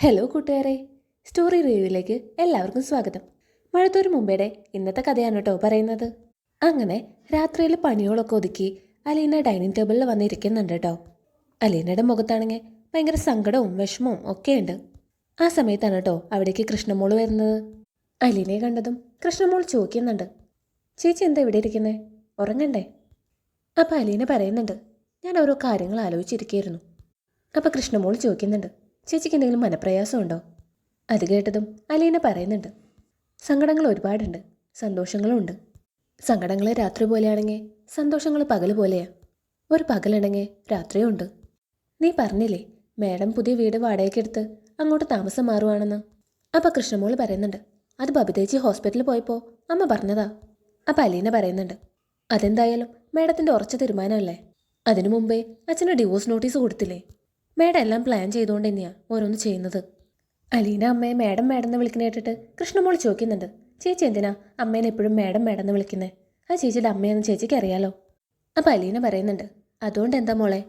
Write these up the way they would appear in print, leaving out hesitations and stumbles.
Hello കൂട്ടുകാരെ, story റിവ്യൂവിലേക്ക് എല്ലാവർക്കും സ്വാഗതം. മഴത്തോരു മുമ്പേടെ ഇന്നത്തെ കഥയാണ് കേട്ടോ പറയുന്നത്. അങ്ങനെ രാത്രിയിൽ പണികളൊക്കെ ഒതുക്കി അലീന ഡൈനിങ് ടേബിളിൽ വന്നിരിക്കുന്നുണ്ട് കേട്ടോ. അലീനയുടെ മുഖത്താണെങ്കിൽ ഭയങ്കര സങ്കടവും വിഷമവും ഒക്കെയുണ്ട്. ആ സമയത്താണ് കേട്ടോ അവിടേക്ക് കൃഷ്ണമോള് വരുന്നത്. അലീനയെ കണ്ടതും കൃഷ്ണമോൾ ചോദിക്കുന്നുണ്ട്, ചേച്ചി എന്താ ഇവിടെ ഇരിക്കുന്നേ, ഉറങ്ങണ്ടേ? അപ്പം അലീന പറയുന്നുണ്ട്, ഞാൻ ഓരോ കാര്യങ്ങൾ ആലോചിച്ചിരിക്കുകയായിരുന്നു. അപ്പം കൃഷ്ണമോൾ ചോദിക്കുന്നുണ്ട്, ചേച്ചിക്ക് എന്തെങ്കിലും മനപ്രയാസമുണ്ടോ? അത് കേട്ടതും അലീന പറയുന്നുണ്ട്, സങ്കടങ്ങൾ ഒരുപാടുണ്ട്, സന്തോഷങ്ങളും ഉണ്ട്. സങ്കടങ്ങൾ രാത്രി പോലെയാണെങ്കിൽ സന്തോഷങ്ങൾ പകൽ പോലെയാ. ഒരു പകലുണ്ടെങ്കിൽ രാത്രിയും ഉണ്ട്. നീ പറഞ്ഞില്ലേ മേഡം പുതിയ വീട് വാടകയ്ക്കെടുത്ത് അങ്ങോട്ട് താമസം മാറുവാണെന്ന്? അപ്പം കൃഷ്ണമോൾ പറയുന്നുണ്ട്, അത് ബബിതേച്ചി ഹോസ്പിറ്റലിൽ പോയപ്പോൾ അമ്മ പറഞ്ഞതാ. അപ്പം അലീന പറയുന്നുണ്ട്, അതെന്തായാലും മേഡത്തിൻ്റെ ഉറച്ച തീരുമാനമല്ലേ. അതിനു മുമ്പേ അച്ഛന് ഡിവോഴ്സ് നോട്ടീസ് കൊടുത്തില്ലേ? മേഡം എല്ലാം പ്ലാൻ ചെയ്തുകൊണ്ട് തന്നെയാണ് ഓരോന്ന് ചെയ്യുന്നത്. അലീന അമ്മയെ മേഡം മേഡം എന്ന് വിളിക്കുന്ന കേട്ടിട്ട് കൃഷ്ണമോൾ ചോദിക്കുന്നുണ്ട്, ചേച്ചി എന്തിനാ അമ്മേനെ എപ്പോഴും മേഡം മേഡം എന്ന് വിളിക്കുന്നത്? ആ ചേച്ചിയുടെ അമ്മയെന്ന് ചേച്ചിക്ക് അറിയാലോ. അപ്പം അലീന പറയുന്നുണ്ട്, അതുകൊണ്ട് എന്താ മോളെ,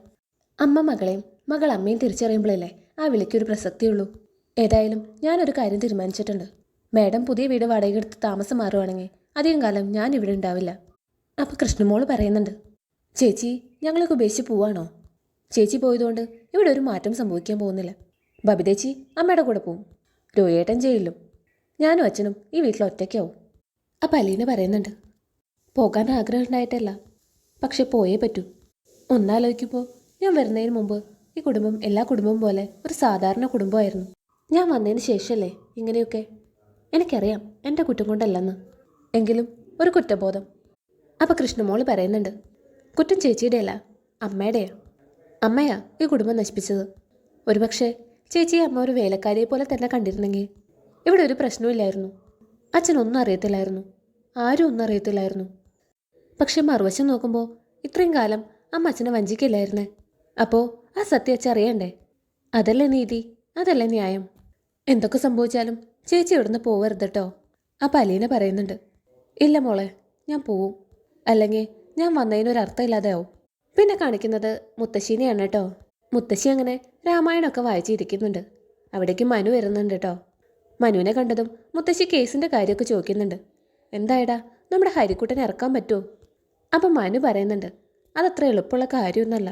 അമ്മ മകളെയും മകൾ അമ്മയും തിരിച്ചറിയുമ്പോഴല്ലേ ആ വിളിക്കൊരു പ്രസക്തിയുള്ളൂ. ഏതായാലും ഞാനൊരു കാര്യം തീരുമാനിച്ചിട്ടുണ്ട്. മേഡം പുതിയ വീട് വാടകയെടുത്ത് താമസം മാറുവാണെങ്കിൽ അധികം കാലം ഞാൻ ഇവിടെ ഉണ്ടാവില്ല. അപ്പം കൃഷ്ണമോൾ പറയുന്നുണ്ട്, ചേച്ചി ഞങ്ങളൊക്കെ ഉപേക്ഷിച്ച് പോവാണോ? ചേച്ചി പോയതുകൊണ്ട് ഇവിടെ ഒരു മാറ്റം സംഭവിക്കാൻ പോകുന്നില്ല. ബബിതേച്ചി അമ്മയുടെ കൂടെ പോവും, രോയേട്ടൻ ജയിലും, ഞാനും അച്ഛനും ഈ വീട്ടിൽ ഒറ്റയ്ക്കാവും. അപ്പം അലീന പറയുന്നുണ്ട്, പോകാൻ ആഗ്രഹം ഉണ്ടായിട്ടല്ല, പക്ഷെ പോയേ പറ്റൂ. ഒന്നാലോചിക്കുമ്പോൾ ഞാൻ വരുന്നതിന് മുമ്പ് ഈ കുടുംബം എല്ലാ കുടുംബവും പോലെ ഒരു സാധാരണ കുടുംബമായിരുന്നു. ഞാൻ വന്നതിന് ശേഷമല്ലേ ഇങ്ങനെയൊക്കെ. എനിക്കറിയാം എൻ്റെ കുറ്റം കൊണ്ടല്ലെന്ന്, എങ്കിലും ഒരു കുറ്റബോധം. അപ്പം കൃഷ്ണമോൾ പറയുന്നുണ്ട്, കുറ്റം ചേച്ചിയുടെ അല്ല, അമ്മയുടെയാ. അമ്മയാ ഈ കുടുംബം നശിപ്പിച്ചത്. ഒരുപക്ഷെ ചേച്ചിയെ അമ്മ ഒരു വേലക്കാരിയെ പോലെ തന്നെ കണ്ടിരുന്നെങ്കിൽ ഇവിടെ ഒരു പ്രശ്നമില്ലായിരുന്നു. അച്ഛനൊന്നും അറിയത്തില്ലായിരുന്നു, ആരും ഒന്നും അറിയത്തില്ലായിരുന്നു. പക്ഷെ മറുവശം നോക്കുമ്പോൾ ഇത്രയും കാലം അമ്മ അച്ഛനെ വഞ്ചിക്കില്ലായിരുന്നേ. അപ്പോൾ ആ സത്യം അച്ഛൻ അറിയണ്ടേ? അതല്ലേ നീതി, അതല്ലേ ന്യായം. എന്തൊക്കെ സംഭവിച്ചാലും ചേച്ചി ഇവിടുന്ന് പോവരുത് കേട്ടോ. അപ്പം അലീന പറയുന്നുണ്ട്, ഇല്ല മോളെ, ഞാൻ പോവും, അല്ലെങ്കിൽ ഞാൻ വന്നതിനൊരർത്ഥമില്ലാതെ ആവും. പിന്നെ കാണിക്കുന്നത് മുത്തശ്ശീനെയാണ് കേട്ടോ. മുത്തശ്ശി അങ്ങനെ രാമായണമൊക്കെ വായിച്ചിരിക്കുന്നുണ്ട്. അവിടേക്ക് മനു വരുന്നുണ്ട് കേട്ടോ. മനുവിനെ കണ്ടതും മുത്തശ്ശി കേസിൻ്റെ കാര്യമൊക്കെ ചോദിക്കുന്നുണ്ട്. എന്തായടാ, നമ്മുടെ ഹരിക്കുട്ടനെ ഇറക്കാൻ പറ്റുമോ? അപ്പം മനു പറയുന്നുണ്ട്, അതത്ര എളുപ്പമുള്ള കാര്യമൊന്നുമല്ല.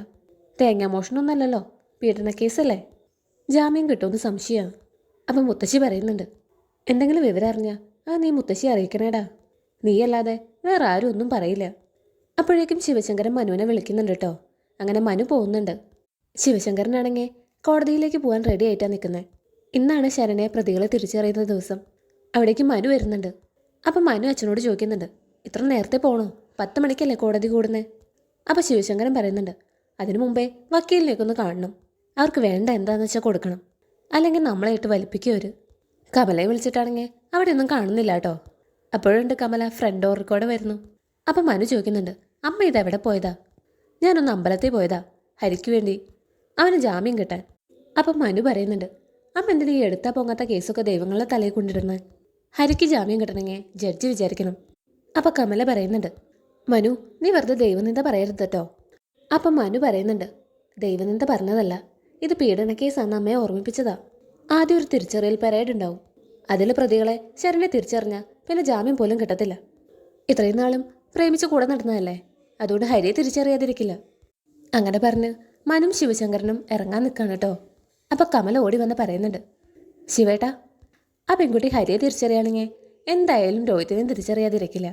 തേങ്ങാമോഷണമൊന്നുമല്ലല്ലോ, പീഡന കേസല്ലേ, ജാമ്യം കിട്ടുമെന്ന് സംശയമാണ്. അപ്പം മുത്തശ്ശി പറയുന്നുണ്ട്, എന്തെങ്കിലും വിവരം അറിഞ്ഞാൽ അത് നീ മുത്തശ്ശി അറിയിക്കണേടാ, നീയല്ലാതെ വേറെ ആരും ഒന്നും പറയില്ല. അപ്പോഴേക്കും ശിവശങ്കരൻ മനുവിനെ വിളിക്കുന്നുണ്ട് കേട്ടോ. അങ്ങനെ മനു പോകുന്നുണ്ട്. ശിവശങ്കരനാണെങ്കിൽ കോടതിയിലേക്ക് പോകാൻ റെഡി ആയിട്ടാണ് നിൽക്കുന്നത്. ഇന്നാണ് ശരണയെ പ്രതികളെ തിരിച്ചറിയുന്ന ദിവസം. അവിടേക്ക് മനു വരുന്നുണ്ട്. അപ്പം മനു അച്ഛനോട് ചോദിക്കുന്നുണ്ട്, ഇത്ര നേരത്തെ പോകണോ? 10 മണിക്കല്ലേ കോടതി കൂടുന്നേ? അപ്പം ശിവശങ്കരൻ പറയുന്നുണ്ട്, അതിനു മുമ്പേ വക്കീലിനെയൊക്കെ കാണണം, അവർക്ക് വേണ്ട എന്താണെന്ന് വെച്ചാൽ കൊടുക്കണം, അല്ലെങ്കിൽ നമ്മളെ ഇട്ട് വലിപ്പിക്കുവര്. കമലയെ വിളിച്ചിട്ടാണെങ്കിൽ അവിടെ ഒന്നും കാണുന്നില്ല കേട്ടോ. അപ്പോഴുണ്ട് കമല ഫ്രണ്ട് ഡോറിൽ വരുന്നു. അപ്പം മനു ചോദിക്കുന്നുണ്ട്, അമ്മ ഇതെവിടെ പോയതാ? ഞാനൊന്ന് അമ്പലത്തിൽ പോയതാ, ഹരിക്ക് വേണ്ടി, അവന് ജാമ്യം കിട്ടാൻ. അപ്പം മനു പറയുന്നുണ്ട്, അമ്മ എന്തിനാ ഈ എടുത്താൽ പോകാത്ത കേസൊക്കെ ദൈവങ്ങളുടെ തലയിൽ കൊണ്ടിരുന്നത്? ഹരിക്ക് ജാമ്യം കിട്ടണമെങ്കിൽ ജഡ്ജി വിചാരിക്കണം. അപ്പം കമല പറയുന്നുണ്ട്, മനു നീ വെറുതെ ദൈവനിന്ദ പറയരുത് കേട്ടോ. അപ്പം മനു പറയുന്നുണ്ട്, ദൈവനിന്ദ പറഞ്ഞതല്ല, ഇത് പീഡന കേസാണെന്ന് അമ്മയെ ഓർമ്മിപ്പിച്ചതാ. ആദ്യം ഒരു തിരിച്ചറിയൽ പരേഡ് ഉണ്ടാവും, അതിൽ പ്രതികളെ ശരണ്യെ തിരിച്ചറിഞ്ഞാൽ പിന്നെ ജാമ്യം പോലും കിട്ടത്തില്ല. ഇത്രയും നാളും പ്രേമിച്ച് കൂടെ നടന്നതല്ലേ, അതുകൊണ്ട് ഹരിയെ തിരിച്ചറിയാതിരിക്കില്ല. അങ്ങനെ പറഞ്ഞ് മനും ശിവശങ്കരനും ഇറങ്ങാൻ നിൽക്കാണ് കേട്ടോ. അപ്പം കമല ഓടി വന്ന് പറയുന്നുണ്ട്, ശിവേട്ടാ, ആ പെൺകുട്ടി ഹരിയെ തിരിച്ചറിയാണെങ്കിൽ എന്തായാലും രോഹിത്തിനെയും തിരിച്ചറിയാതിരിക്കില്ല.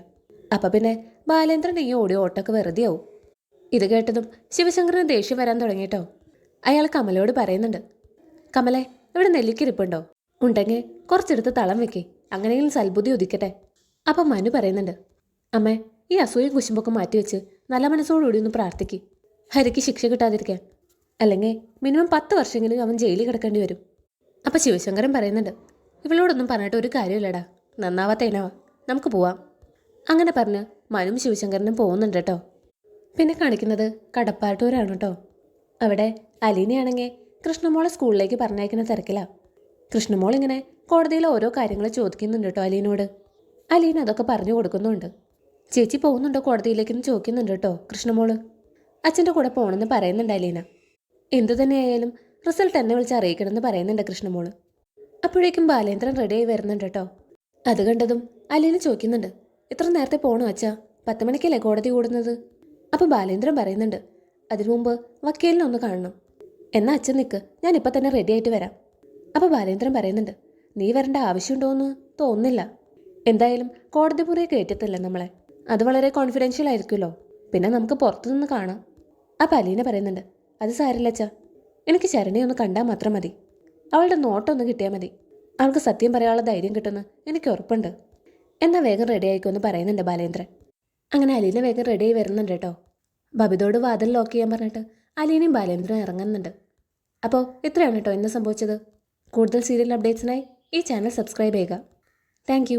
അപ്പം പിന്നെ ബാലേന്ദ്രൻ ഈ ഓടി ഓട്ടൊക്കെ വെറുതെ ആവും. ഇത് കേട്ടതും ശിവശങ്കരന് ദേഷ്യം വരാൻ തുടങ്ങിയിട്ടോ. അയാൾ കമലയോട് പറയുന്നുണ്ട്, കമലെ, ഇവിടെ നെല്ലിക്കരിപ്പുണ്ടോ? ഉണ്ടെങ്കിൽ കുറച്ചെടുത്ത് തളം വെക്കേ, അങ്ങനെയെങ്കിലും സൽബുദ്ധി ഉദിക്കട്ടെ. അപ്പം മനു പറയുന്നുണ്ട്, അമ്മേ, ഈ അസൂയും കുശുമ്പൊക്കെ മാറ്റിവെച്ച് നല്ല മനസ്സോടുകൂടി ഒന്ന് പ്രാർത്ഥിക്കും, ഹരിക്ക് ശിക്ഷ കിട്ടാതിരിക്കാൻ. അല്ലെങ്കിൽ മിനിമം 10 വർഷമെങ്കിലും അവൻ ജയിലിൽ കിടക്കേണ്ടി വരും. അപ്പം ശിവശങ്കരൻ പറയുന്നുണ്ട്, ഇവളോടൊന്നും പറഞ്ഞിട്ട് ഒരു കാര്യമില്ലടാ, നന്നാവാത്തേനാവാ, നമുക്ക് പോവാം. അങ്ങനെ പറഞ്ഞ് മനും ശിവശങ്കരനും പോകുന്നുണ്ട് കേട്ടോ. പിന്നെ കാണിക്കുന്നത് കടപ്പാട്ടൂരാണ് കേട്ടോ. അവിടെ അലീനയാണെങ്കിൽ കൃഷ്ണമോളെ സ്കൂളിലേക്ക് പറഞ്ഞയക്കുന്ന തിരക്കിലാണ്. കൃഷ്ണമോൾ ഇങ്ങനെ കോടതിയിൽ ഓരോ കാര്യങ്ങൾ ചോദിക്കുന്നുണ്ട് കേട്ടോ അലീനോട്. അലീന അതൊക്കെ പറഞ്ഞു കൊടുക്കുന്നുണ്ട്. ചേച്ചി പോകുന്നുണ്ടോ കോടതിയിലേക്കെന്ന് ചോദിക്കുന്നുണ്ട് കേട്ടോ കൃഷ്ണമോള്. അച്ഛൻ്റെ കൂടെ പോകണമെന്ന് പറയുന്നുണ്ട് അലീന. എന്തു തന്നെയായാലും റിസൾട്ട് എന്നെ വിളിച്ച് അറിയിക്കണമെന്ന് പറയുന്നുണ്ട് കൃഷ്ണമോള്. അപ്പോഴേക്കും ബാലേന്ദ്രൻ റെഡിയായി വരുന്നുണ്ട് കേട്ടോ. അത് കണ്ടതും അലീന ചോദിക്കുന്നുണ്ട്, ഇത്ര നേരത്തെ പോണോ അച്ഛാ? 10 മണിക്കല്ലേ കോടതി കൂടുന്നത്? അപ്പോൾ ബാലേന്ദ്രൻ പറയുന്നുണ്ട്, അതിനു മുമ്പ് വക്കീലിനെ ഒന്ന് കാണണം. എന്നാ അച്ഛൻ നിൽക്ക്, ഞാൻ ഇപ്പം തന്നെ റെഡി ആയിട്ട് വരാം. അപ്പോൾ ബാലേന്ദ്രൻ പറയുന്നുണ്ട്, നീ വരേണ്ട ആവശ്യമുണ്ടോയെന്ന് തോന്നുന്നില്ല. എന്തായാലും കോടതി മുറിയെ കയറ്റത്തില്ല നമ്മളെ, അത് വളരെ കോൺഫിഡൻഷ്യൽ ആയിരിക്കുമല്ലോ. പിന്നെ നമുക്ക് പുറത്തുനിന്ന് കാണാം. അപ്പോൾ അലീന പറയുന്നുണ്ട്, അത് സാരില്ല അച്ഛാ, എനിക്ക് ശരണ്യെ ഒന്ന് കണ്ടാൽ മാത്രം മതി. അവളുടെ നോട്ടൊന്ന് കിട്ടിയാൽ മതി. അവൾക്ക് സത്യം പറയാനുള്ള ധൈര്യം കിട്ടുമെന്ന് എനിക്ക് ഉറപ്പുണ്ട്. എന്നാൽ വേഗം റെഡി ആയിക്കോന്ന് പറയുന്നുണ്ട് ബാലേന്ദ്രൻ. അങ്ങനെ അലീന വേഗം റെഡി ആയി വരുന്നുണ്ട് കേട്ടോ. ബബിതോട് വാതിൽ ലോക്ക് ചെയ്യാൻ പറഞ്ഞിട്ട് അലീനയും ബാലേന്ദ്രനും ഇറങ്ങുന്നുണ്ട്. അപ്പോൾ ഇത്രയാണ് കേട്ടോ ഇന്ന് സംഭവിച്ചത്. കൂടുതൽ സീരിയൽ അപ്ഡേറ്റ്സിനായി ഈ ചാനൽ സബ്സ്ക്രൈബ് ചെയ്യുക. താങ്ക്